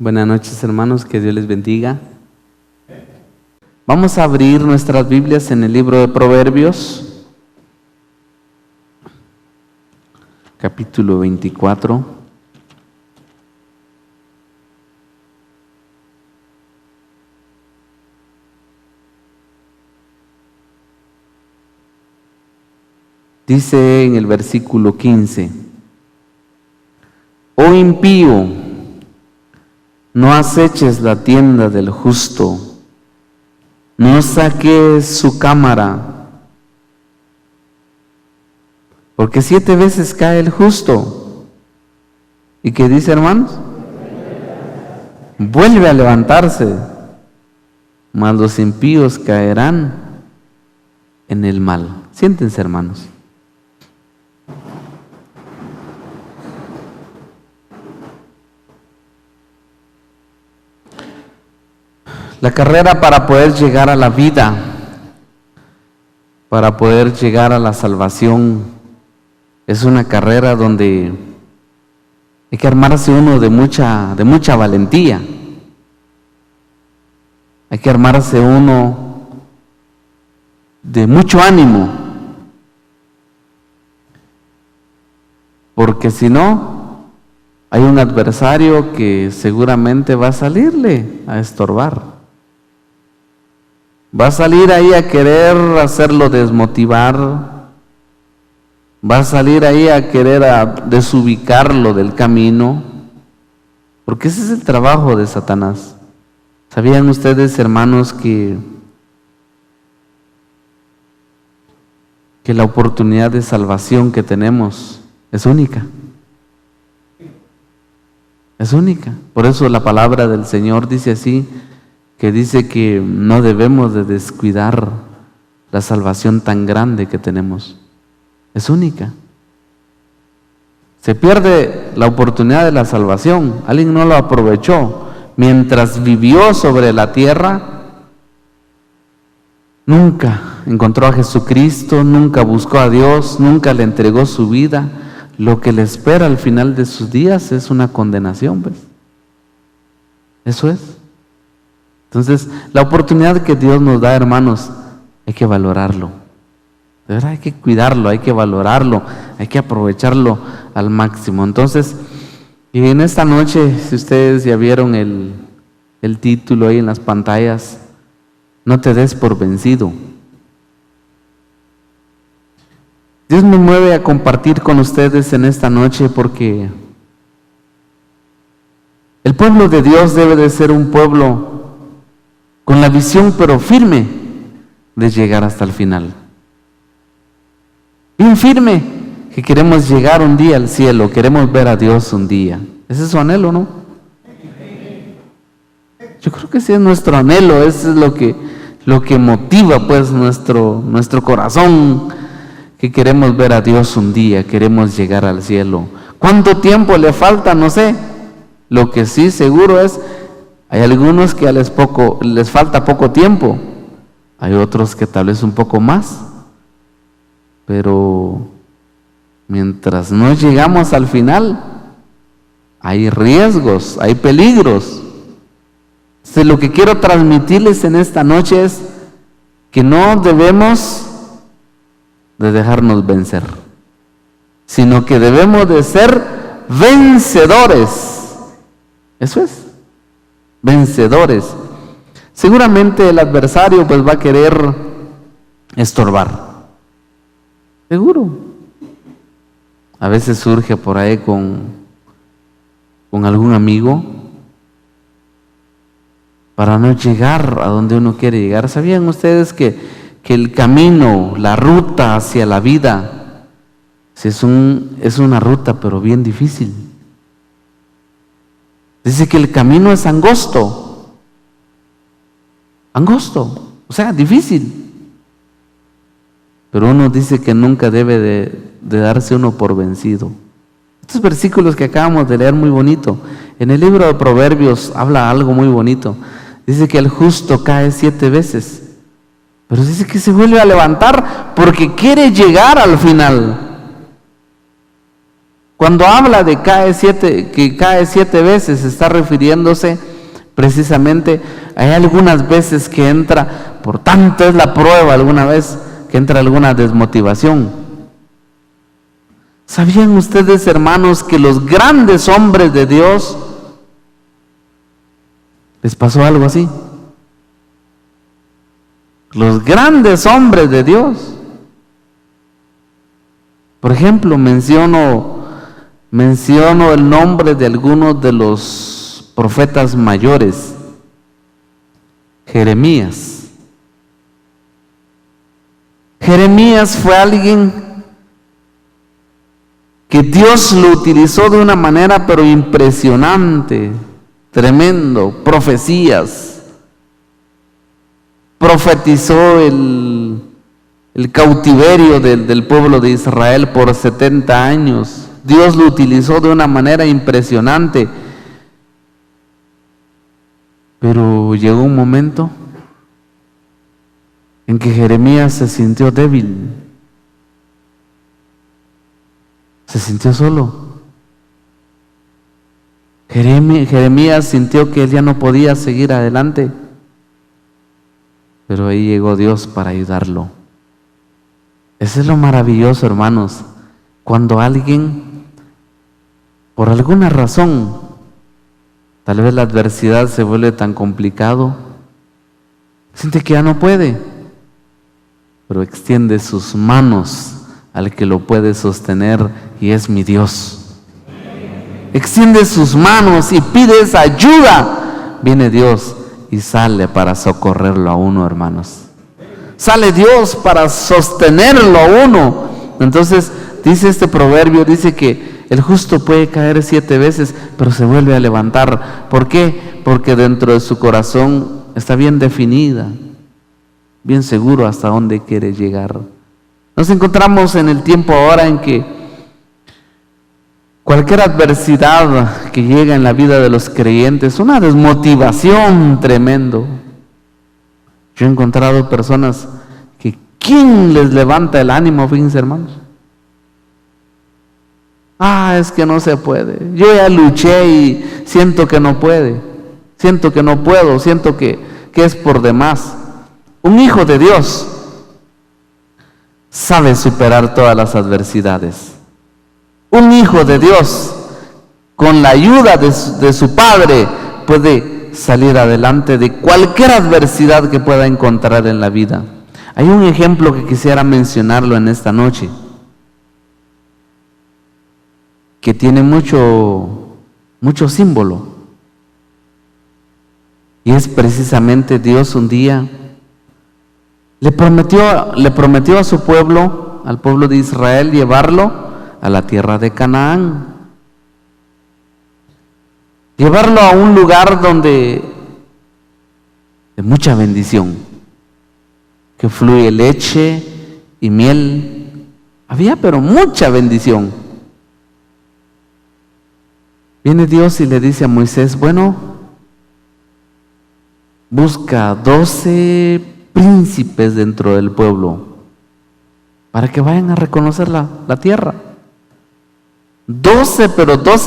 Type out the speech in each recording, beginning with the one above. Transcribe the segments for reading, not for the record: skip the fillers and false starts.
Buenas noches, hermanos, que Dios les bendiga. Vamos a abrir nuestras Biblias en el libro de Proverbios, capítulo 24. Dice en el versículo 15: Oh impío, no aceches la tienda del justo, no saques su cámara, porque 7 veces cae el justo. ¿Y qué dice, hermanos? Vuelve a levantarse, mas los impíos caerán en el mal. Siéntense, hermanos. La carrera para poder llegar a la vida, para poder llegar a la salvación, es una carrera donde hay que armarse uno de mucha valentía. Hay que armarse uno de mucho ánimo, porque si no, hay un adversario que seguramente va a salirle a estorbar. Va a salir ahí a querer hacerlo desmotivar, va a salir ahí a querer desubicarlo del camino, porque ese es el trabajo de Satanás. ¿Sabían ustedes, hermanos, que la oportunidad de salvación que tenemos es única? Es única. Por eso la palabra del Señor dice así, que dice que no debemos de descuidar la salvación tan grande que tenemos. Es única. Se pierde la oportunidad de la salvación. Alguien no lo aprovechó mientras vivió sobre la tierra. Nunca encontró a Jesucristo, nunca buscó a Dios, nunca le entregó su vida. Lo que le espera al final de sus días es una condenación, ¿ves? Eso es. Entonces, la oportunidad que Dios nos da, hermanos, hay que valorarlo. De verdad, hay que cuidarlo, hay que valorarlo, hay que aprovecharlo al máximo. Entonces, y en esta noche, si ustedes ya vieron el título ahí en las pantallas, no te des por vencido. Dios me mueve a compartir con ustedes en esta noche porque el pueblo de Dios debe de ser un pueblo con la visión pero firme de llegar hasta el final. Bien firme, que queremos llegar un día al cielo, queremos ver a Dios un día. Ese es su anhelo, ¿no? Yo creo que sí es nuestro anhelo, eso es lo que motiva pues nuestro corazón, que queremos ver a Dios un día, queremos llegar al cielo. ¿Cuánto tiempo le falta? No sé. Lo que sí seguro es, hay algunos que les falta poco tiempo, hay otros que tal vez un poco más, pero mientras no llegamos al final, hay riesgos, hay peligros. Entonces, lo que quiero transmitirles en esta noche es que no debemos de dejarnos vencer, sino que debemos de ser vencedores. Eso es. Vencedores. Seguramente el adversario pues va a querer estorbar. Seguro. A veces surge por ahí con algún amigo para no llegar a donde uno quiere llegar. ¿Sabían ustedes que el camino, la ruta hacia la vida es una ruta pero bien difícil? Dice que el camino es angosto, o sea, difícil. Pero uno dice que nunca debe de darse uno por vencido. Estos versículos que acabamos de leer, muy bonito. En el libro de Proverbios habla algo muy bonito. Dice que el justo cae 7 veces, pero dice que se vuelve a levantar porque quiere llegar al final. Cuando habla de que cae 7 veces, está refiriéndose precisamente, hay algunas veces que entra, por tanto es la prueba alguna vez, que entra alguna desmotivación. ¿Sabían ustedes, hermanos, que los grandes hombres de Dios les pasó algo así? Los grandes hombres de Dios. Por ejemplo, menciono el nombre de algunos de los profetas mayores. Jeremías. Jeremías fue alguien que Dios lo utilizó de una manera pero impresionante, tremendo, profecías. Profetizó el cautiverio del pueblo de Israel por 70 años. Dios lo utilizó de una manera impresionante. Pero llegó un momento en que Jeremías se sintió débil, se sintió solo. Jeremías sintió que él ya no podía seguir adelante, pero ahí llegó Dios para ayudarlo. Eso es lo maravilloso, hermanos, cuando alguien, por alguna razón, tal vez la adversidad se vuelve tan complicado, siente que ya no puede, pero extiende sus manos al que lo puede sostener, y es mi Dios. Extiende sus manos y pide esa ayuda. Viene Dios y sale para socorrerlo a uno, hermanos. Sale Dios para sostenerlo a uno. Entonces dice este proverbio, dice que el justo puede caer 7 veces, pero se vuelve a levantar. ¿Por qué? Porque dentro de su corazón está bien definida, bien seguro hasta dónde quiere llegar. Nos encontramos en el tiempo ahora en que cualquier adversidad que llega en la vida de los creyentes, una desmotivación tremendo. Yo he encontrado personas que ¿quién les levanta el ánimo? Fíjense, hermanos. Es que no se puede. Yo ya luché y siento que no puede. Siento que no puedo. Siento que es por demás. Un hijo de Dios sabe superar todas las adversidades. Un hijo de Dios, con la ayuda de su padre, puede salir adelante de cualquier adversidad que pueda encontrar en la vida. Hay un ejemplo que quisiera mencionarlo en esta noche, que tiene mucho símbolo, y es precisamente Dios un día le prometió a su pueblo, al pueblo de Israel, llevarlo a la tierra de Canaán, llevarlo a un lugar de mucha bendición, que fluye leche y miel. Había pero mucha bendición. Viene Dios y le dice a Moisés, bueno, busca 12 príncipes dentro del pueblo para que vayan a reconocer la tierra. 12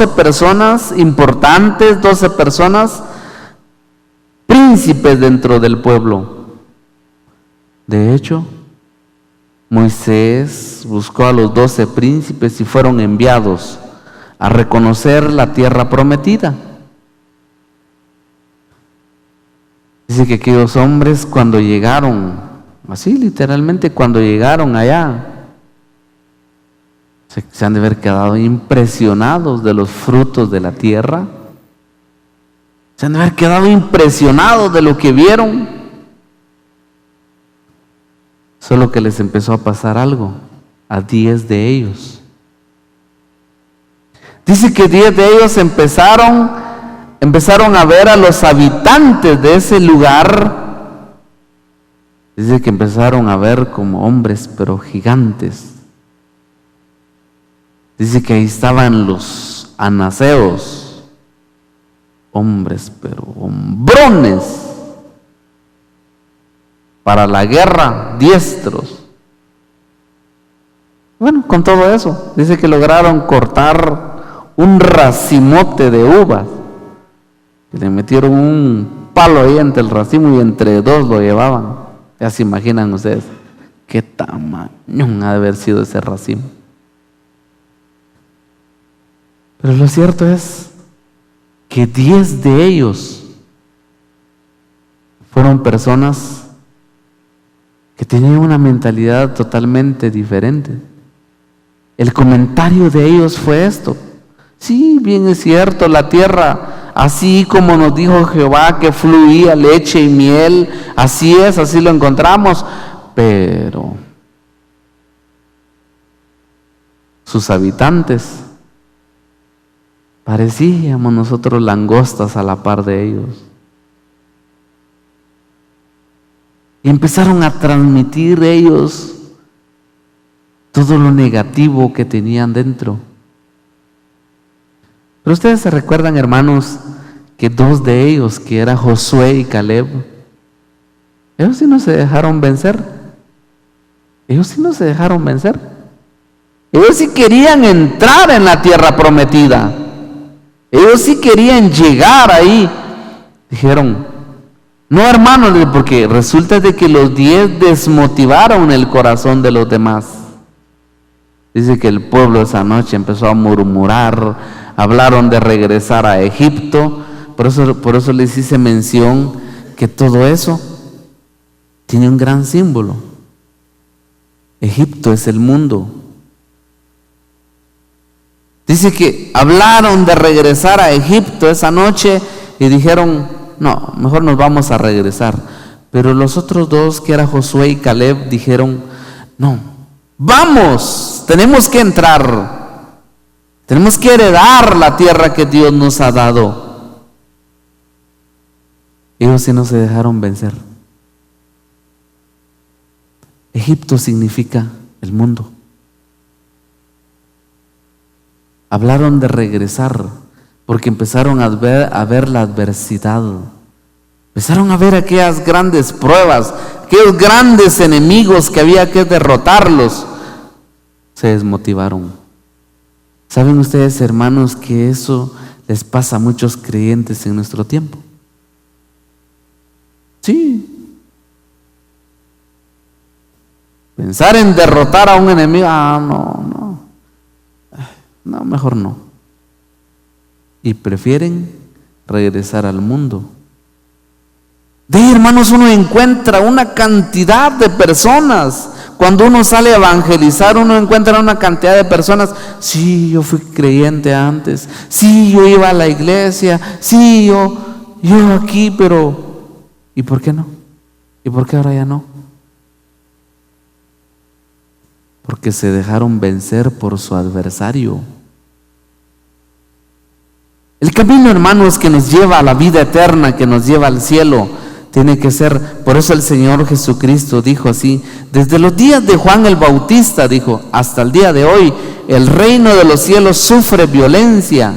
personas importantes, 12 personas príncipes dentro del pueblo. De hecho, Moisés buscó a los 12 príncipes y fueron enviados a reconocer la tierra prometida. Dice que aquellos hombres, cuando llegaron, así literalmente cuando llegaron allá, se han de haber quedado impresionados de los frutos de la tierra. Se han de haber quedado impresionados de lo que vieron. Solo que les empezó a pasar algo a 10 de ellos. Dice que 10 de ellos empezaron a ver a los habitantes de ese lugar. Dice que empezaron a ver como hombres, pero gigantes. Dice que ahí estaban los anaseos, hombres, pero hombrones, para la guerra, diestros. Bueno, con todo eso, dice que lograron cortar un racimote de uvas. Y le metieron un palo ahí entre el racimo y entre dos lo llevaban. Ya se imaginan ustedes qué tamaño ha de haber sido ese racimo. Pero lo cierto es que 10 de ellos fueron personas que tenían una mentalidad totalmente diferente. El comentario de ellos fue esto: sí, bien es cierto, la tierra, así como nos dijo Jehová que fluía leche y miel, así es, así lo encontramos, pero sus habitantes parecíamos nosotros langostas a la par de ellos. Y empezaron a transmitir ellos todo lo negativo que tenían dentro. Pero ustedes se recuerdan, hermanos, que 2 de ellos, que era Josué y Caleb, ellos sí no se dejaron vencer. Ellos sí no se dejaron vencer. Ellos sí querían entrar en la tierra prometida. Ellos sí querían llegar ahí. Dijeron: no, hermanos, porque resulta de que los 10 desmotivaron el corazón de los demás. Dice que el pueblo esa noche empezó a murmurar, hablaron de regresar a Egipto. Por eso les hice mención que todo eso tiene un gran símbolo. Egipto es el mundo. Dice que hablaron de regresar a Egipto esa noche y dijeron: no, mejor nos vamos a regresar. Pero los otros 2, que era Josué y Caleb, dijeron: no, vamos, tenemos que entrar, tenemos que heredar la tierra que Dios nos ha dado. Ellos sí no se dejaron vencer. Egipto significa el mundo. Hablaron de regresar porque empezaron a ver la adversidad. Empezaron a ver aquellas grandes pruebas, aquellos grandes enemigos que había que derrotarlos. Se desmotivaron. ¿Saben ustedes, hermanos, que eso les pasa a muchos creyentes en nuestro tiempo? Sí. Pensar en derrotar a un enemigo, no, mejor no. Y prefieren regresar al mundo. Hermanos, uno encuentra una cantidad de personas. Cuando uno sale a evangelizar, uno encuentra una cantidad de personas: sí, yo fui creyente antes, sí, yo iba a la iglesia, sí, yo aquí, pero ¿y por qué no? ¿Y por qué ahora ya no? Porque se dejaron vencer por su adversario. El camino, hermanos, que nos lleva a la vida eterna, que nos lleva al cielo, tiene que ser, por eso el Señor Jesucristo dijo así: desde los días de Juan el Bautista, dijo, hasta el día de hoy, el reino de los cielos sufre violencia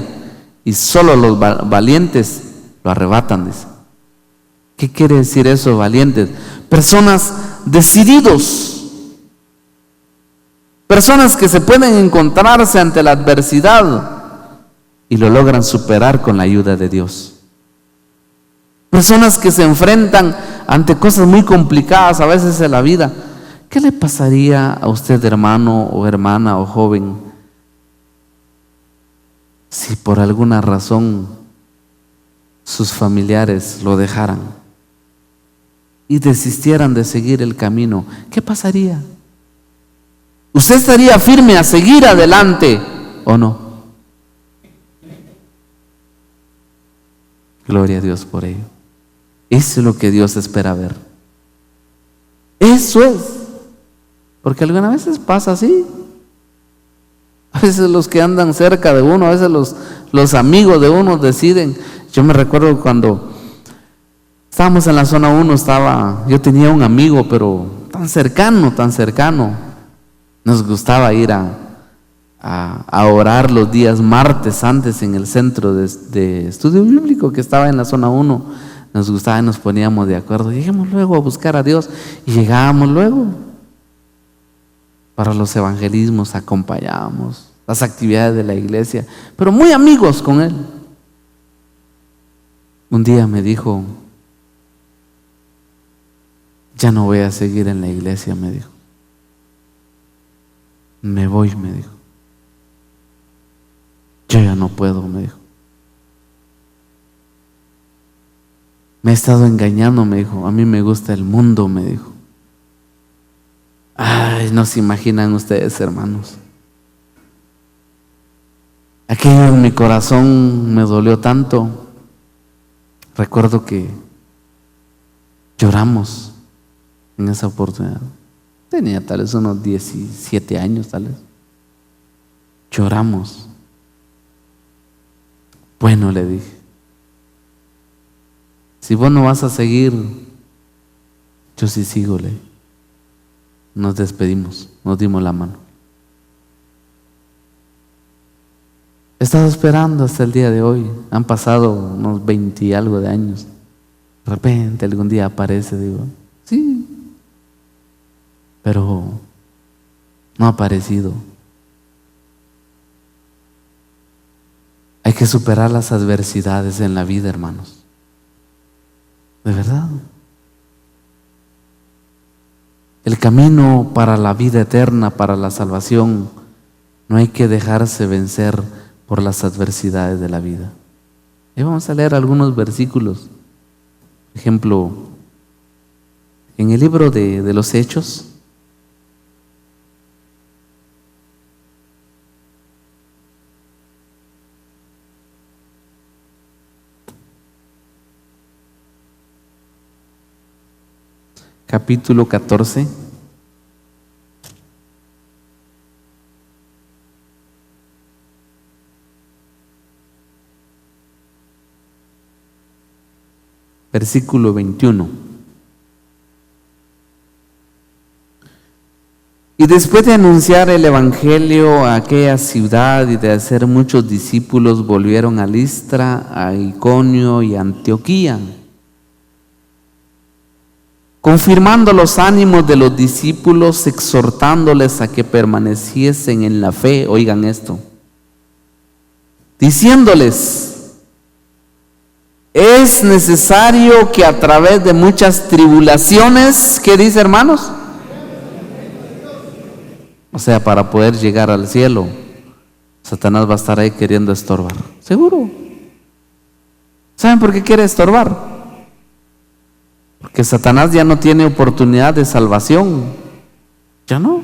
y solo los valientes lo arrebatan, dice. ¿Qué quiere decir eso, valientes? Personas decididos, personas que se pueden encontrarse ante la adversidad y lo logran superar con la ayuda de Dios. Personas que se enfrentan ante cosas muy complicadas a veces en la vida. ¿Qué le pasaría a usted, hermano o hermana o joven, si por alguna razón sus familiares lo dejaran y desistieran de seguir el camino? ¿Qué pasaría? ¿Usted estaría firme a seguir adelante o no? Gloria a Dios por ello. Eso es lo que Dios espera ver. Eso es. Porque algunas veces pasa así. A veces los que andan cerca de uno, a veces los amigos de uno deciden. Yo me recuerdo cuando estábamos en la zona 1, yo tenía un amigo, pero tan cercano. Nos gustaba ir a orar los días martes antes en el centro de estudio bíblico que estaba en la zona 1. Nos gustaba y nos poníamos de acuerdo. Lleguemos luego a buscar a Dios y llegábamos luego. Para los evangelismos acompañábamos, las actividades de la iglesia, pero muy amigos con él. Un día me dijo: ya no voy a seguir en la iglesia, me dijo. Me voy, me dijo. Yo ya no puedo, me dijo. Me he estado engañando, me dijo. A mí me gusta el mundo, me dijo. Ay, no se imaginan ustedes, hermanos. Aquello en mi corazón me dolió tanto. Recuerdo que lloramos en esa oportunidad. Tenía tal vez unos 17 años, tal vez. Lloramos. Bueno, le dije, si vos no vas a seguir, yo sí sigo, le dije. Nos despedimos, nos dimos la mano. He estado esperando hasta el día de hoy. Han pasado unos 20 y algo de años. De repente algún día aparece, digo, sí, pero no ha aparecido. Hay que superar las adversidades en la vida, hermanos. De verdad. El camino para la vida eterna, para la salvación, no hay que dejarse vencer por las adversidades de la vida. Y vamos a leer algunos versículos. Por ejemplo, en el libro de los Hechos, capítulo 14, versículo 21. Y después de anunciar el evangelio a aquella ciudad y de hacer muchos discípulos, volvieron a Listra, a Iconio y a Antioquía, confirmando los ánimos de los discípulos, exhortándoles a que permaneciesen en la fe. Oigan esto, diciéndoles: es necesario que a través de muchas tribulaciones, ¿qué dice, hermanos? O sea, para poder llegar al cielo, Satanás va a estar ahí queriendo estorbar. Seguro. ¿Saben por qué quiere estorbar? Porque Satanás ya no tiene oportunidad de salvación. Ya no.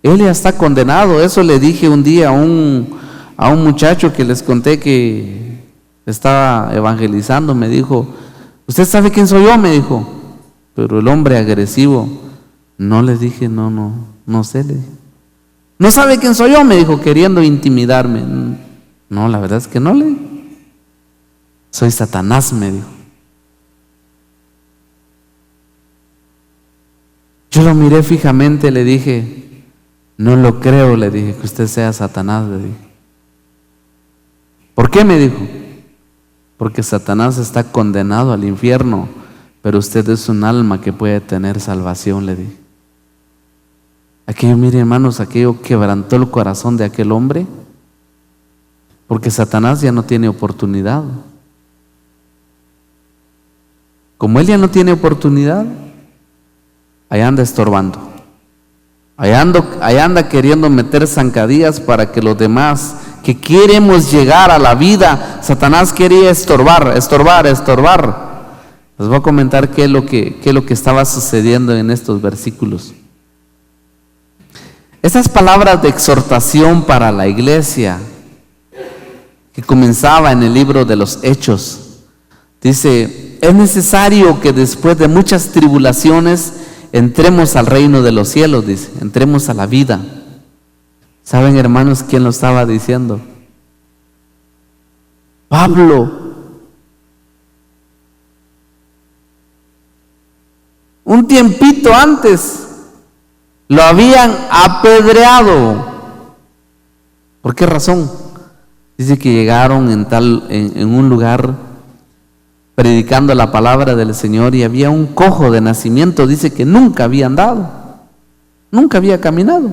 Él ya está condenado. Eso le dije un día a un muchacho que les conté que estaba evangelizando. Me dijo: ¿usted sabe quién soy yo? Me dijo. Pero el hombre agresivo, no le dije, no sé, le dije. ¿No sabe quién soy yo? Me dijo, queriendo intimidarme. No, la verdad es que no, le dije. Soy Satanás, me dijo. Yo lo miré fijamente, le dije: no lo creo, le dije, que usted sea Satanás, le dije. ¿Por qué? Me dijo. Porque Satanás está condenado al infierno, pero usted es un alma que puede tener salvación, le dije. Aquello, mire, hermanos, aquello quebrantó el corazón de aquel hombre, porque Satanás ya no tiene oportunidad. Como él ya no tiene oportunidad, ahí anda estorbando. Ahí anda queriendo meter zancadillas para que los demás que queremos llegar a la vida, Satanás quería estorbar. Les voy a comentar qué es lo que estaba sucediendo en estos versículos. Estas palabras de exhortación para la iglesia que comenzaba en el libro de los Hechos, dice: es necesario que después de muchas tribulaciones entremos al reino de los cielos, dice, entremos a la vida. ¿Saben, hermanos, quién lo estaba diciendo? Pablo. Un tiempito antes lo habían apedreado. ¿Por qué razón? Dice que llegaron en un lugar predicando la palabra del Señor y había un cojo de nacimiento, dice que nunca había andado. nunca había caminado.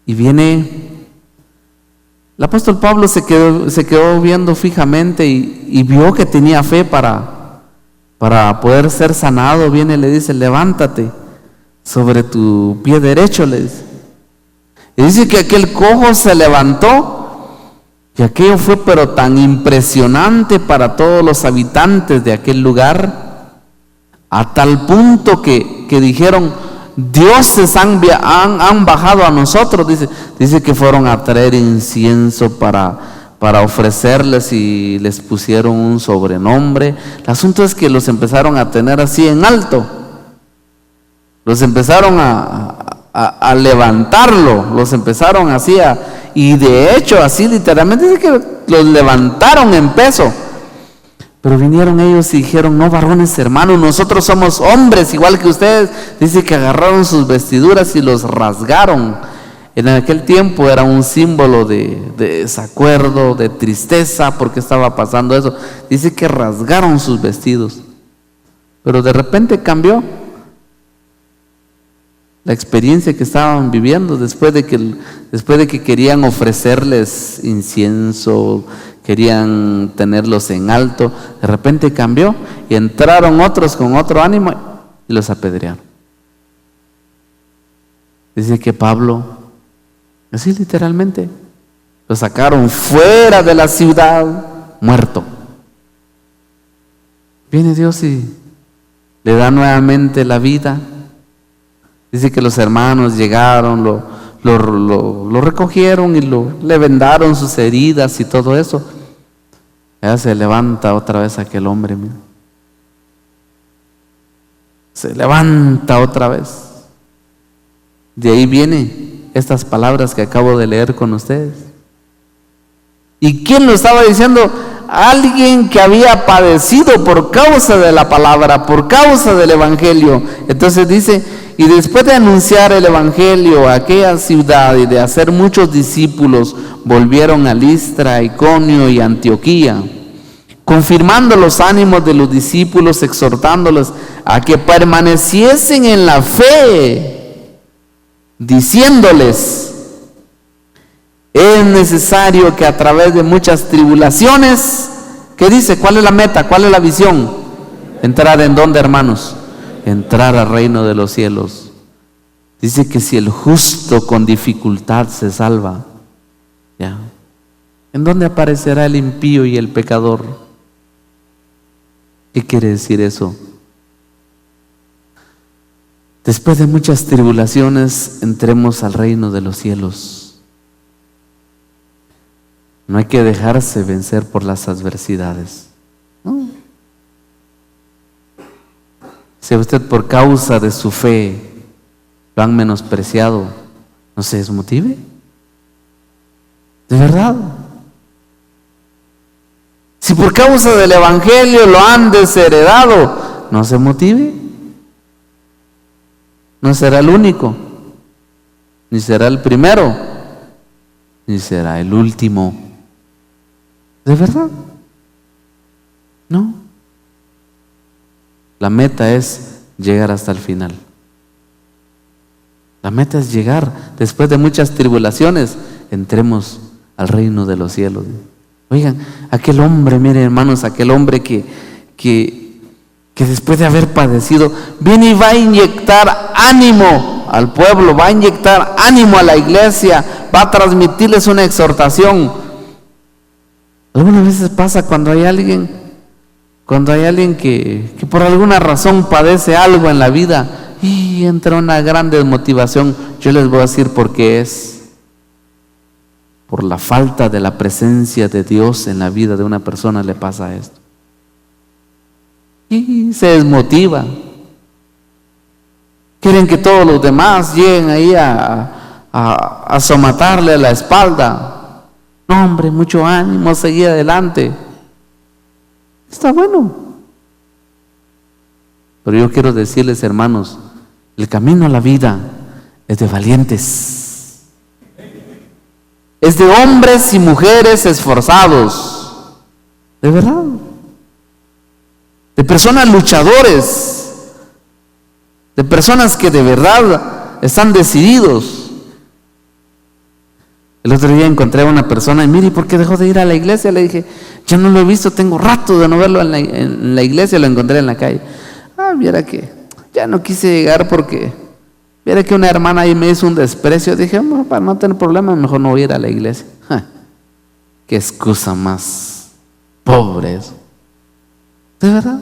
Y viene, el apóstol Pablo se quedó viendo fijamente y vio que tenía fe para poder ser sanado. Viene y le dice: levántate sobre tu pie derecho, le dice. Y dice que aquel cojo se levantó, y aquello fue pero tan impresionante para todos los habitantes de aquel lugar, a tal punto que dijeron: dioses han bajado a nosotros. Dice que fueron a traer incienso para ofrecerles y les pusieron un sobrenombre. El asunto es que los empezaron a tener así en alto, los empezaron a levantarlo, los empezaron así y de hecho así literalmente dice que los levantaron en peso. Pero vinieron ellos y dijeron: no, varones hermanos, nosotros somos hombres igual que ustedes. Dice que agarraron sus vestiduras y los rasgaron. En aquel tiempo era un símbolo de desacuerdo, de tristeza, porque estaba pasando eso. Dice que rasgaron sus vestidos, pero de repente cambió la experiencia que estaban viviendo después de que querían ofrecerles incienso, querían tenerlos en alto. De repente cambió y entraron otros con otro ánimo y los apedrearon. Dice que Pablo, así literalmente, lo sacaron fuera de la ciudad muerto. Viene Dios y le da nuevamente la vida. Dice que los hermanos llegaron, lo recogieron y le vendaron sus heridas y todo eso. Ya se levanta otra vez aquel hombre, mira. Se levanta otra vez. De ahí vienen estas palabras que acabo de leer con ustedes. ¿Y quién lo estaba diciendo? Alguien que había padecido por causa de la palabra, por causa del evangelio. Entonces dice: y después de anunciar el evangelio a aquella ciudad y de hacer muchos discípulos, volvieron a Listra, Iconio y Antioquía, confirmando los ánimos de los discípulos, exhortándolos a que permaneciesen en la fe, diciéndoles: es necesario que a través de muchas tribulaciones, ¿qué dice? ¿Cuál es la meta? ¿Cuál es la visión? ¿Entrar en dónde, hermanos? Entrar al reino de los cielos. Dice que si el justo con dificultad se salva, ¿ya? ¿En dónde aparecerá el impío y el pecador? ¿Qué quiere decir eso? Después de muchas tribulaciones, entremos al reino de los cielos. No hay que dejarse vencer por las adversidades, ¿no? Si usted por causa de su fe lo han menospreciado, no se desmotive. De verdad. Si por causa del evangelio lo han desheredado, no se motive. No será el único, ni será el primero, ni será el último. ¿De verdad? No. La meta es llegar hasta el final. La meta es llegar. Después de muchas tribulaciones, entremos al reino de los cielos. Oigan, aquel hombre, miren hermanos, aquel hombre que después de haber padecido, viene y va a inyectar ánimo al pueblo, va a inyectar ánimo a la iglesia, va a transmitirles una exhortación. Algunas veces pasa cuando hay alguien que por alguna razón padece algo en la vida y entra una gran desmotivación. Yo les voy a decir por qué es. Por la falta de la presencia de Dios en la vida de una persona le pasa esto. Y se desmotiva. Quieren que todos los demás lleguen ahí a somatarle la espalda. No, hombre, mucho ánimo, seguir adelante. Está bueno. Pero yo quiero decirles, hermanos, el camino a la vida es de valientes. Es de hombres y mujeres esforzados. De verdad. De personas luchadores. de personas que de verdad están decididos. El otro día encontré a una persona y mire, ¿por qué dejó de ir a la iglesia? Le dije, ya no lo he visto, tengo rato de no verlo en la iglesia, lo encontré en la calle. Viera que ya no quise llegar porque viera que una hermana ahí me hizo un desprecio. Dije, para no tener problemas, mejor no voy a ir a la iglesia. Qué excusa más pobre eso. ¿De verdad?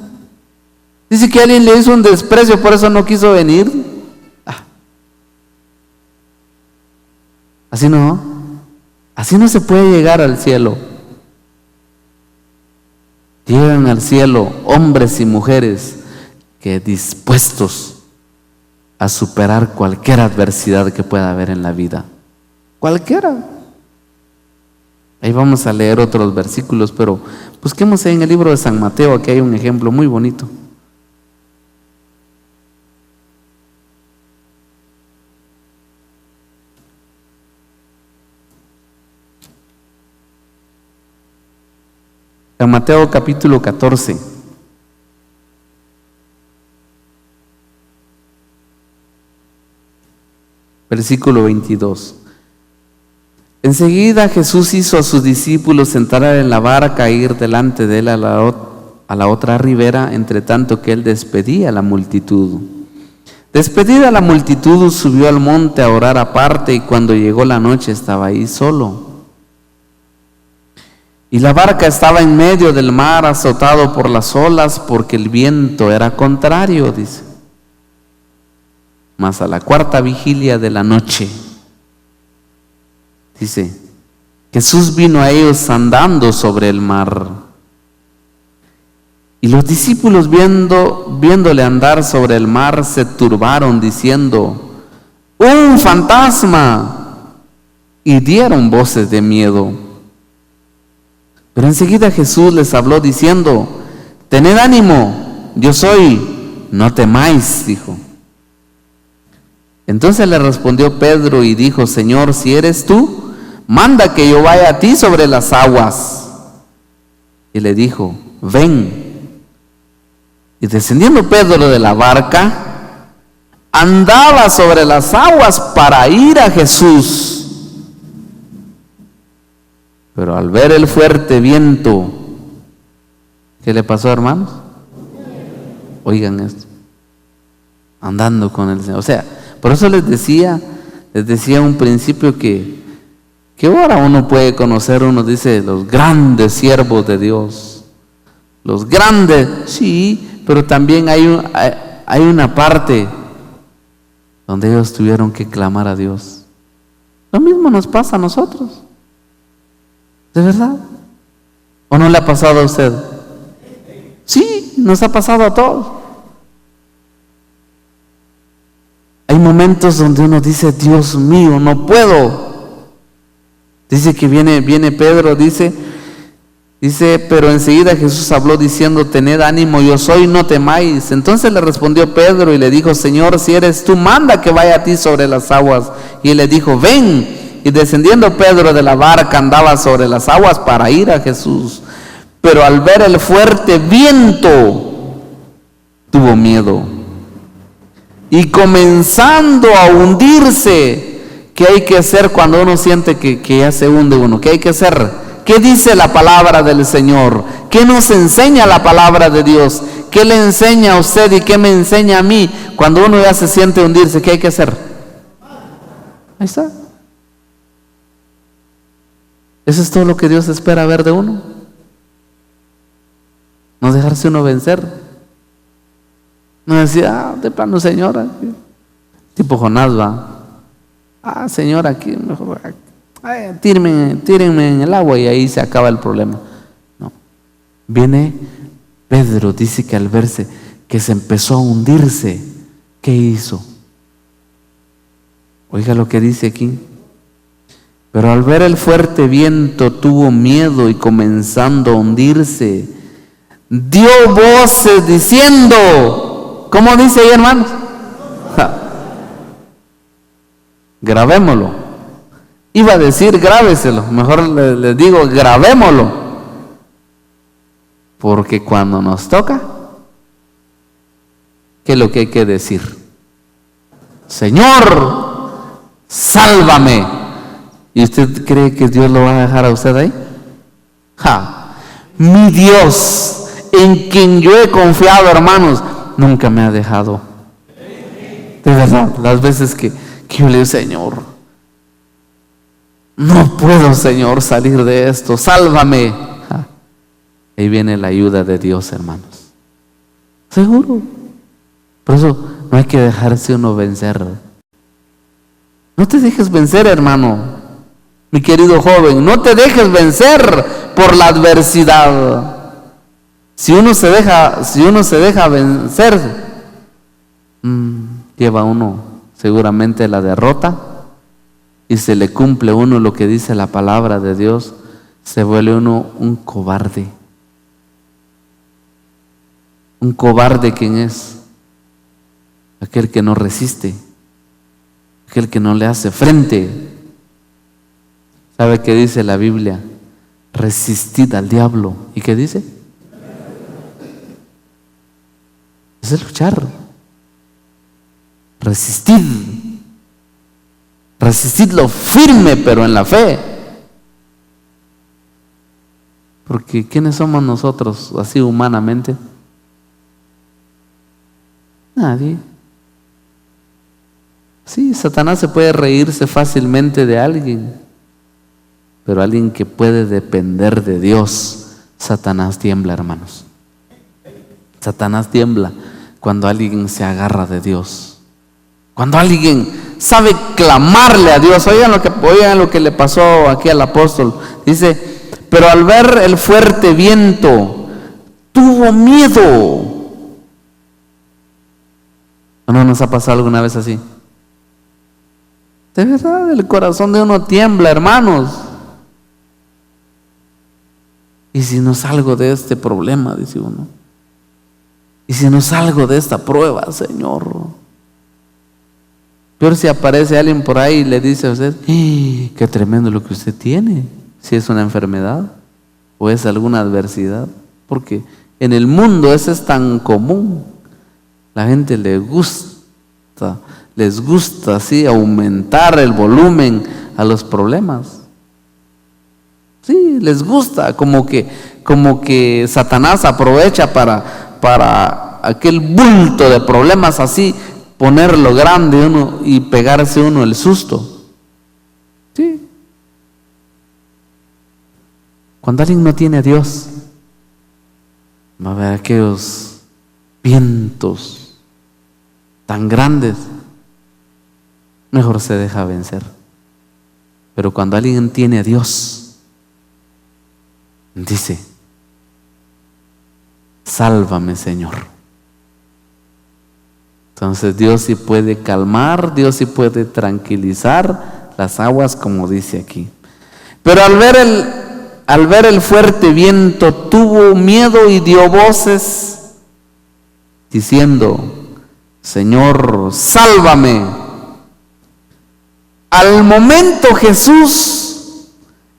Dice que alguien le hizo un desprecio, por eso no quiso venir. Así no se puede llegar al cielo. Llegan al cielo hombres y mujeres que dispuestos a superar cualquier adversidad que pueda haber en la vida. Cualquiera. Ahí vamos a leer otros versículos, pero busquemos en el libro de San Mateo, aquí hay un ejemplo muy bonito. San Mateo capítulo 14. Versículo 22. Enseguida Jesús hizo a sus discípulos entrar en la barca e ir delante de él a la otra ribera, entre tanto que él despedía a la multitud. Despedida la multitud, subió al monte a orar aparte, y cuando llegó la noche estaba ahí solo. Y la barca estaba en medio del mar, azotado por las olas, porque el viento era contrario, dice. Mas a la cuarta vigilia de la noche, dice, Jesús vino a ellos andando sobre el mar. Y los discípulos viéndole andar sobre el mar, se turbaron diciendo, ¡un fantasma! Y dieron voces de miedo. Pero enseguida Jesús les habló diciendo, tened ánimo, yo soy, no temáis, dijo. Entonces le respondió Pedro y dijo, Señor, si eres tú, manda que yo vaya a ti sobre las aguas. Y le dijo, ven. Y descendiendo Pedro de la barca, andaba sobre las aguas para ir a Jesús. Pero al ver el fuerte viento, ¿qué le pasó, hermanos? Oigan esto, andando con el Señor. O sea, por eso les decía un principio que ahora uno puede conocer, uno dice, los grandes siervos de Dios. Los grandes, sí, pero también hay una parte donde ellos tuvieron que clamar a Dios. Lo mismo nos pasa a nosotros. ¿De verdad? ¿O no le ha pasado a usted? Sí, nos ha pasado a todos. Hay momentos donde uno dice, Dios mío, no puedo. Dice que viene Pedro, dice, pero enseguida Jesús habló diciendo, tened ánimo, yo soy, no temáis. Entonces le respondió Pedro y le dijo, Señor, si eres tú, manda que vaya a ti sobre las aguas. Y él le dijo, ven. Y descendiendo Pedro de la barca, andaba sobre las aguas para ir a Jesús. Pero al ver el fuerte viento, tuvo miedo. Y comenzando a hundirse, ¿qué hay que hacer cuando uno siente que ya se hunde uno? ¿Qué hay que hacer? ¿Qué dice la palabra del Señor? ¿Qué nos enseña la palabra de Dios? ¿Qué le enseña a usted y qué me enseña a mí? Cuando uno ya se siente hundirse, ¿qué hay que hacer? Ahí está. Eso es todo lo que Dios espera ver de uno. No dejarse uno vencer. No decir, de plano, señora. Tipo Jonás, va. Señora, aquí mejor. Tírenme en el agua y ahí se acaba el problema. No. Viene Pedro, dice que al verse que se empezó a hundirse, ¿qué hizo? Oiga lo que dice aquí. Pero al ver el fuerte viento tuvo miedo y comenzando a hundirse, dio voces diciendo, ¿cómo dice ahí, hermanos? Grabémoslo. Iba a decir grábeselo, mejor les digo grabémoslo. Porque cuando nos toca, ¿qué es lo que hay que decir? Señor, sálvame. ¿Y usted cree que Dios lo va a dejar a usted ahí? Mi Dios, en quien yo he confiado, hermanos, nunca me ha dejado. De verdad, las veces que yo le digo, Señor, no puedo, Señor, salir de esto, sálvame. Ahí viene la ayuda de Dios, hermanos. Seguro. Por eso no hay que dejarse uno vencer. No te dejes vencer, hermano. Mi querido joven, no te dejes vencer por la adversidad. Si uno se deja vencer, lleva uno seguramente la derrota, y se le cumple uno lo que dice la palabra de Dios, se vuelve uno un cobarde. Un cobarde, ¿quién es? Aquel que no resiste, aquel que no le hace frente. ¿Sabe qué dice la Biblia? Resistid al diablo. ¿Y qué dice? Es el luchar. Resistid. Resistidlo firme, pero en la fe. Porque ¿quiénes somos nosotros así humanamente? Nadie. Sí, Satanás se puede reírse fácilmente de alguien, pero alguien que puede depender de Dios, Satanás tiembla, hermanos. Satanás tiembla cuando alguien se agarra de Dios. Cuando alguien sabe clamarle a Dios. Oigan lo que le pasó aquí al apóstol. Dice, pero al ver el fuerte viento, tuvo miedo. ¿No nos ha pasado alguna vez así? De verdad, el corazón de uno tiembla, hermanos. ¿Y si no salgo de este problema? Dice uno. ¿Y si no salgo de esta prueba, Señor? Peor si aparece alguien por ahí y le dice a usted, qué tremendo lo que usted tiene. Si es una enfermedad o es alguna adversidad. Porque en el mundo eso es tan común. La gente les gusta así aumentar el volumen a los problemas. Sí, les gusta, como que Satanás aprovecha para aquel bulto de problemas así, ponerlo grande uno y pegarse uno el susto. Sí. Cuando alguien no tiene a Dios, va a haber aquellos vientos tan grandes, mejor se deja vencer. Pero cuando alguien tiene a Dios, dice, sálvame, Señor. Entonces Dios sí puede calmar, Dios sí puede tranquilizar las aguas, como dice aquí. Pero al ver el fuerte viento, tuvo miedo y dio voces diciendo, Señor, sálvame. Al momento Jesús,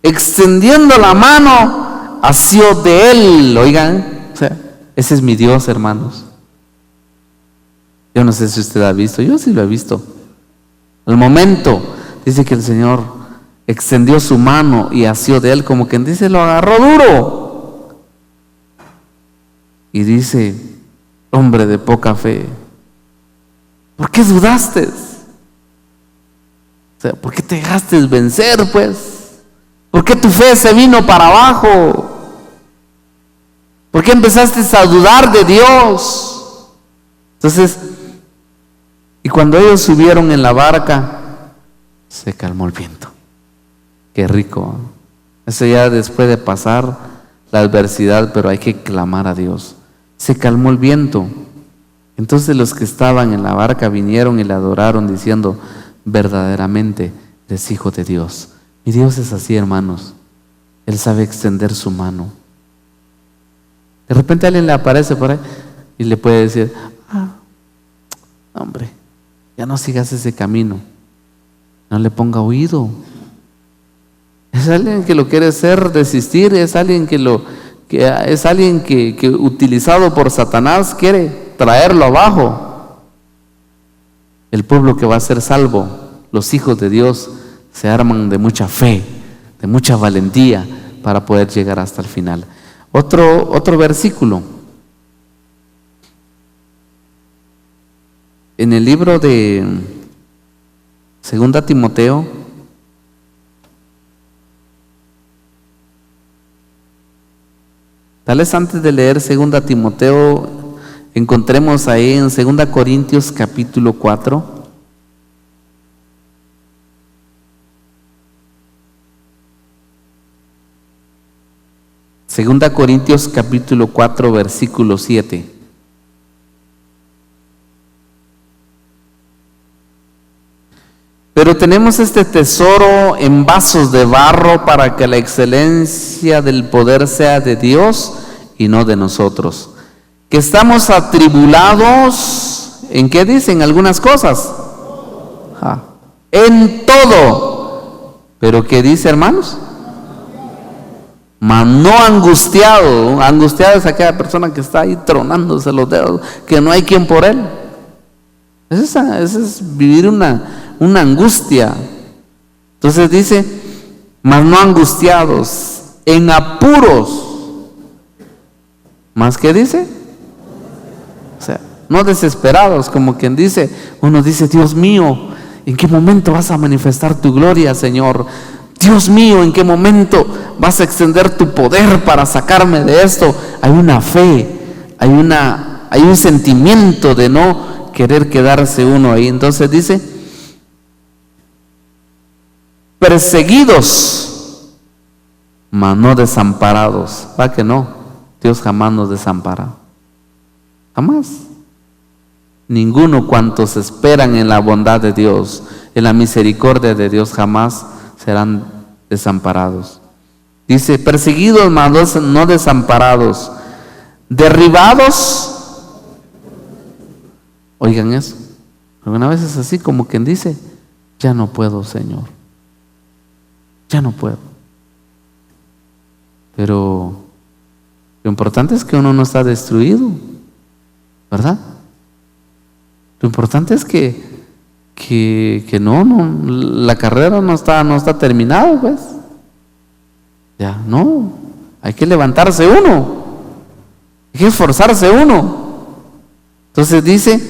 extendiendo la mano, asió de él. Oigan, o sea, ese es mi Dios, hermanos. Yo no sé si usted ha visto, yo sí lo he visto. Al momento, dice que el Señor extendió su mano y asió de él, como quien dice, lo agarró duro. Y dice, hombre de poca fe, ¿por qué dudaste? O sea, ¿por qué te dejaste vencer, pues? ¿Por qué tu fe se vino para abajo? ¿Por qué empezaste a dudar de Dios? Entonces, y cuando ellos subieron en la barca, se calmó el viento. Qué rico, ¿eh? Eso ya después de pasar la adversidad, pero hay que clamar a Dios. Se calmó el viento. Entonces los que estaban en la barca vinieron y le adoraron diciendo, verdaderamente es Hijo de Dios. Y Dios es así, hermanos. Él sabe extender su mano. De repente alguien le aparece por ahí y le puede decir, hombre, ya no sigas ese camino. No le ponga oído. Es alguien que lo quiere hacer desistir, es alguien que utilizado por Satanás quiere traerlo abajo. El pueblo que va a ser salvo, los hijos de Dios, se arman de mucha fe, de mucha valentía para poder llegar hasta el final. Otro versículo. En el libro de 2 Timoteo, tal vez antes de leer 2 Timoteo, encontremos ahí en 2 Corintios capítulo 4. Segunda Corintios capítulo 4 versículo 7. Pero tenemos este tesoro en vasos de barro para que la excelencia del poder sea de Dios y no de nosotros. Que estamos atribulados, ¿en qué dicen algunas cosas? En todo. ¿Pero qué dice, hermanos? Mas no angustiado. Angustiado es aquella persona que está ahí tronándose los dedos, que no hay quien por él. Eso es vivir una angustia. Entonces dice, mas no angustiados, en apuros. ¿Más qué dice? O sea, no desesperados, como quien dice, uno dice, Dios mío, ¿en qué momento vas a manifestar tu gloria, Señor? Dios mío, ¿en qué momento vas a extender tu poder para sacarme de esto? Hay una fe, hay un sentimiento de no querer quedarse uno ahí. Entonces dice, perseguidos, mas no desamparados. ¿Va que no? Dios jamás nos desampara. Jamás. Ninguno cuantos esperan en la bondad de Dios, en la misericordia de Dios, jamás serán desamparados. Dice, perseguidos, mas no desamparados, derribados. Oigan eso. Algunas veces así como quien dice, ya no puedo, Señor. Ya no puedo. Pero lo importante es que uno no está destruido, ¿verdad? Lo importante es que no, la carrera no está terminada, pues. Ya, no. Hay que levantarse uno. Hay que esforzarse uno. Entonces dice,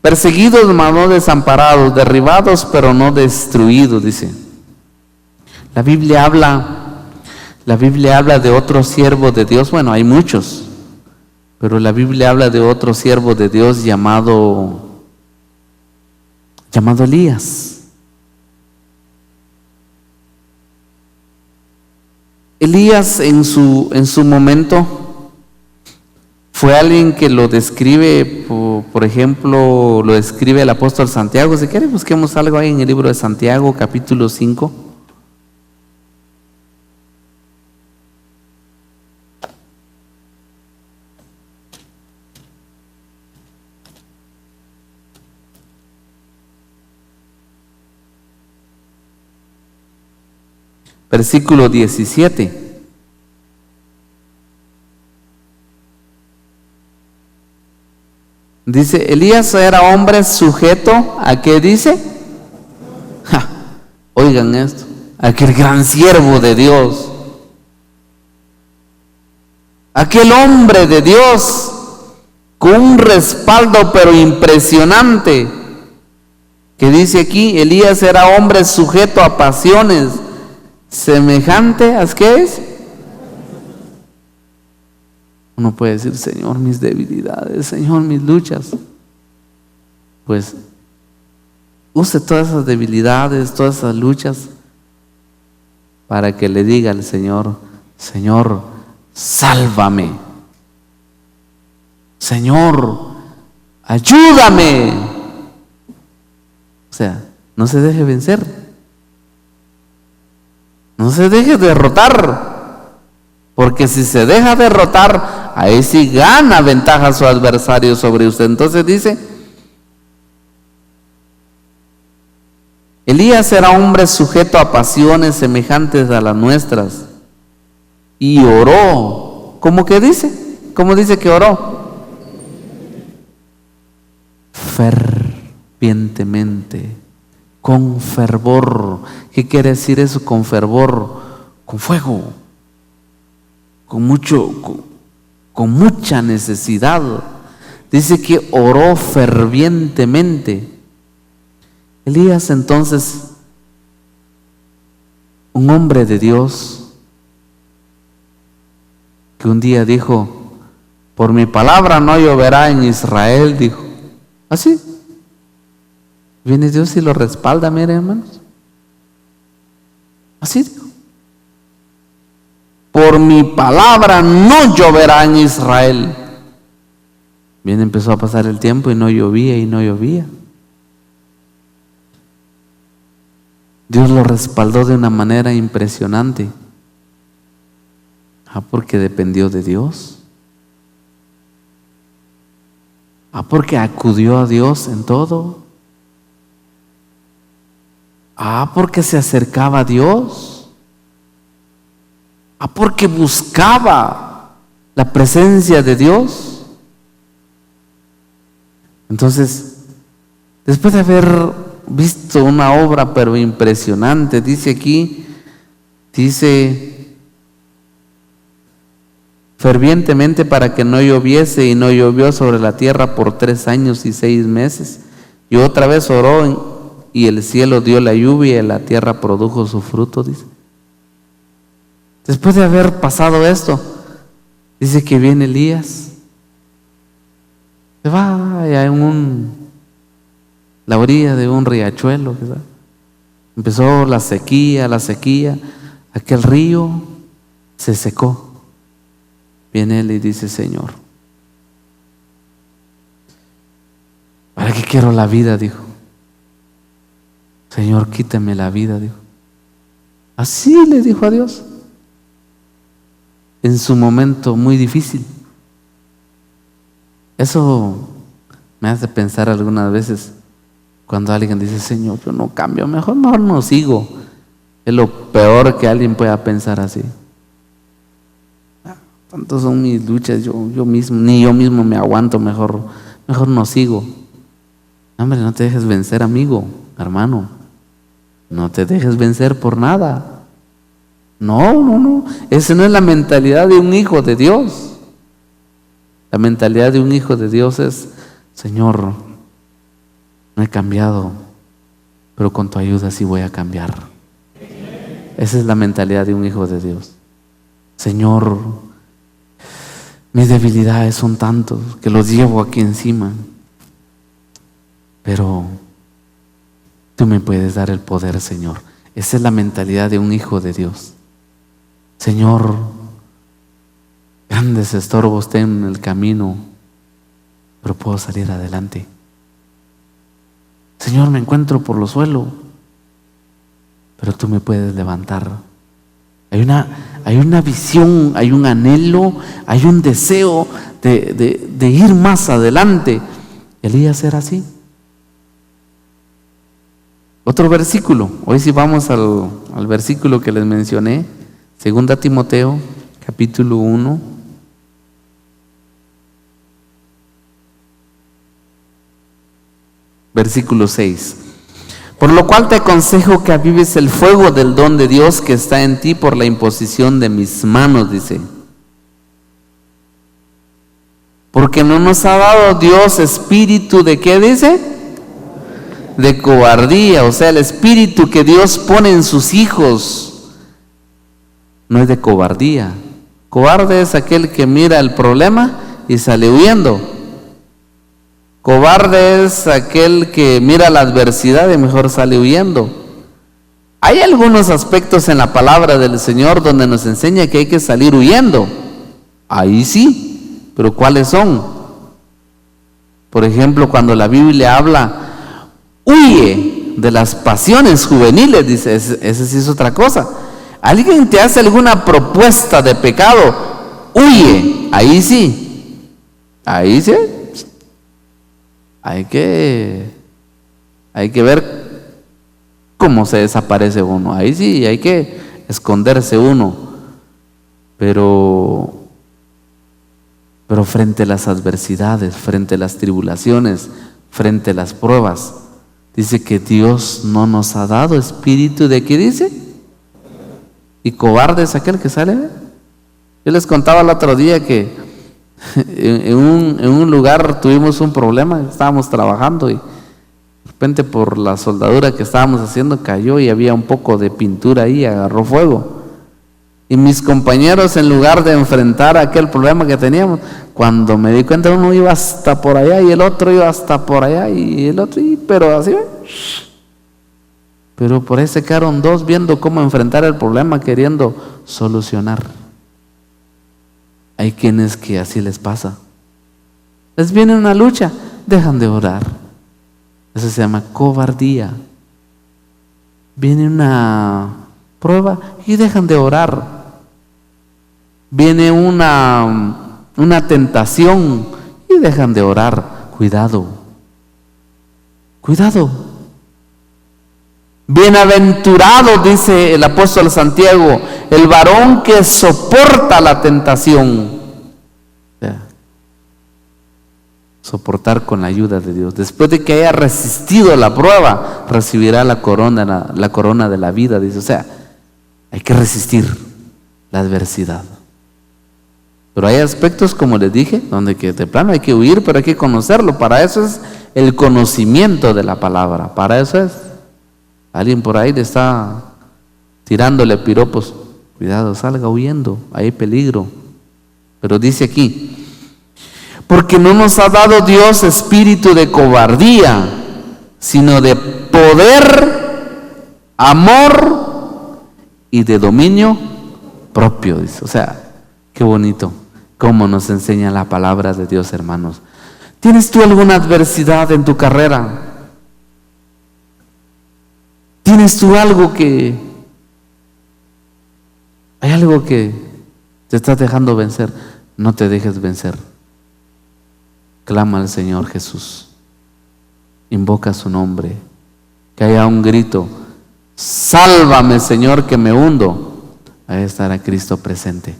perseguidos mas no desamparados, derribados pero no destruidos, dice. La Biblia habla de otro siervo de Dios. Bueno, hay muchos, pero la Biblia habla de otro siervo de Dios llamado Elías. Elías en su momento fue alguien que lo describe, por ejemplo, lo describe el apóstol Santiago. Si quieren, busquemos algo ahí en el libro de Santiago, capítulo 5. Versículo 17. Dice, Elías era hombre sujeto ¿a qué dice? Oigan esto, aquel gran siervo de Dios, aquel hombre de Dios con un respaldo pero impresionante, que dice aquí, Elías era hombre sujeto a pasiones, semejante ¿a qué es? Uno puede decir, Señor, mis debilidades, Señor, mis luchas. Pues use todas esas debilidades, todas esas luchas, para que le diga al Señor, Señor, sálvame. Señor, ayúdame. O sea, no se deje vencer. No se deje derrotar, porque si se deja derrotar, ahí sí gana ventaja su adversario sobre usted. Entonces dice, Elías era hombre sujeto a pasiones semejantes a las nuestras, y oró. ¿Cómo que dice? ¿Cómo dice que oró? fervientemente, con fervor. ¿Qué quiere decir eso? Con fervor, con fuego, con mucha necesidad. Dice que oró fervientemente. Elías, entonces, un hombre de Dios, que un día dijo: por mi palabra no lloverá en Israel, dijo. Así. Viene Dios y lo respalda, miren, hermanos. Así dijo: por mi palabra no lloverá en Israel. Bien, empezó a pasar el tiempo y no llovía y no llovía. Dios lo respaldó de una manera impresionante. Porque dependió de Dios. Porque acudió a Dios en todo. Porque se acercaba a Dios. Porque buscaba la presencia de Dios. Entonces, después de haber visto una obra pero impresionante, dice aquí, fervientemente para que no lloviese, y no llovió sobre la tierra por 3 años y 6 meses. Y otra vez oró, y el cielo dio la lluvia y la tierra produjo su fruto, dice. Después de haber pasado esto, dice que viene Elías, se va allá en la orilla de un riachuelo, ¿verdad? Empezó la sequía, aquel río se secó. Viene él y dice: Señor, ¿para qué quiero la vida?, dijo. Señor, quítame la vida, dijo. Así le dijo a Dios, en su momento muy difícil. Eso me hace pensar algunas veces cuando alguien dice: Señor, yo no cambio, mejor no sigo. Es lo peor que alguien pueda pensar así. Tantas son mis luchas, yo mismo, ni yo mismo me aguanto, mejor no sigo. Hombre, no te dejes vencer, amigo, hermano. No te dejes vencer por nada. No. Esa no es la mentalidad de un hijo de Dios. La mentalidad de un hijo de Dios es: Señor, no he cambiado, pero con tu ayuda sí voy a cambiar. Esa es la mentalidad de un hijo de Dios. Señor, mis debilidades son tantos que los llevo aquí encima, pero tú me puedes dar el poder, Señor. Esa es la mentalidad de un hijo de Dios. Señor, grandes estorbos tengo en el camino, pero puedo salir adelante. Señor, me encuentro por los suelos, pero tú me puedes levantar. Hay una visión, hay un anhelo, hay un deseo de ir más adelante. Elías era así. Otro versículo, hoy sí vamos al versículo que les mencioné, 2 Timoteo, capítulo 1. Versículo 6. Por lo cual te aconsejo que avives el fuego del don de Dios que está en ti por la imposición de mis manos, dice. Porque no nos ha dado Dios espíritu de ¿qué dice? De cobardía. O sea, el espíritu que Dios pone en sus hijos no es de cobardía. Cobarde es aquel que mira el problema y sale huyendo. Cobarde es aquel que mira la adversidad y mejor sale huyendo. Hay algunos aspectos en la palabra del Señor donde nos enseña que hay que salir huyendo. Ahí sí, pero ¿cuáles son? Por ejemplo, cuando la Biblia habla, huye de las pasiones juveniles, dice, esa sí es otra cosa. Alguien te hace alguna propuesta de pecado, huye, ahí sí. Hay que ver cómo se desaparece uno. Ahí sí, hay que esconderse uno. Pero frente a las adversidades, frente a las tribulaciones, frente a las pruebas. Dice que Dios no nos ha dado espíritu de, ¿qué dice? Y cobarde es aquel que sale. Yo les contaba el otro día que en un lugar tuvimos un problema, estábamos trabajando y de repente por la soldadura que estábamos haciendo cayó y había un poco de pintura ahí, agarró fuego. Y mis compañeros, en lugar de enfrentar aquel problema que teníamos, cuando me di cuenta, uno iba hasta por allá y el otro iba hasta por allá y el otro, pero así, pero por ahí se quedaron dos viendo cómo enfrentar el problema, queriendo solucionar. Hay quienes que así les pasa. Les viene una lucha, dejan de orar. Eso se llama cobardía. Viene una prueba y dejan de orar. Viene una tentación y dejan de orar. Cuidado. Cuidado. Bienaventurado, dice el apóstol Santiago, el varón que soporta la tentación. O sea, soportar con la ayuda de Dios. Después de que haya resistido la prueba, recibirá la corona de la vida. Dice, o sea, hay que resistir la adversidad. Pero hay aspectos, como les dije, donde que de plano hay que huir, pero hay que conocerlo. Para eso es el conocimiento de la palabra. Para eso es. Alguien por ahí le está tirándole piropos. Cuidado, salga huyendo, hay peligro. Pero dice aquí, porque no nos ha dado Dios espíritu de cobardía, sino de poder, amor y de dominio propio. Dice. O sea, qué bonito cómo nos enseña la palabra de Dios, hermanos. ¿Tienes tú alguna adversidad en tu carrera? ¿Tienes tú algo que... hay algo que te está dejando vencer? No te dejes vencer. Clama al Señor Jesús. Invoca su nombre. Que haya un grito. Sálvame, Señor, que me hundo. Ahí estará Cristo presente.